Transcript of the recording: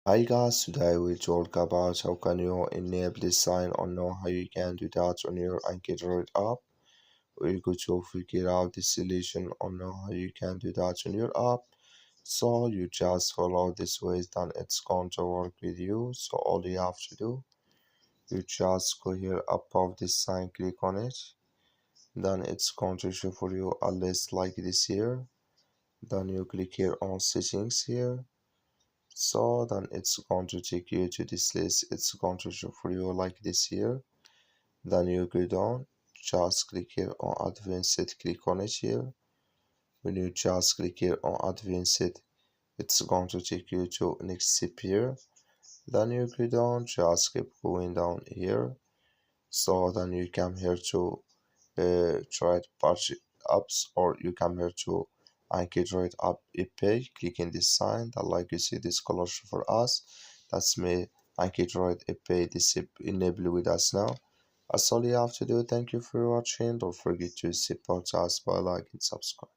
Hi guys, today we'll talk about how can you enable this sign or know how you can do that on your Ankidroid app. We're going to figure out the solution on know how you can do that on your app. So you just follow this way, then it's going to work with you. So all you have to do, you just go here above this sign, click on it. Then it's going to show for you a list like this here. Then you click here on settings here. So then it's going to take you to this list. It's going to show for you like this here. Then you go down, just click here on advanced, click on it here. When you just click here on advanced, it's going to take you to next step here. Then you go down, just keep going down here. So then you come here to try to purchase apps, or you come here to Ankidroid app API, click in this sign that like you see this color for us. That's me Ankidroid API this enable with us now. That's all you have to do. Thank you for watching. Don't forget to support us by like and subscribe.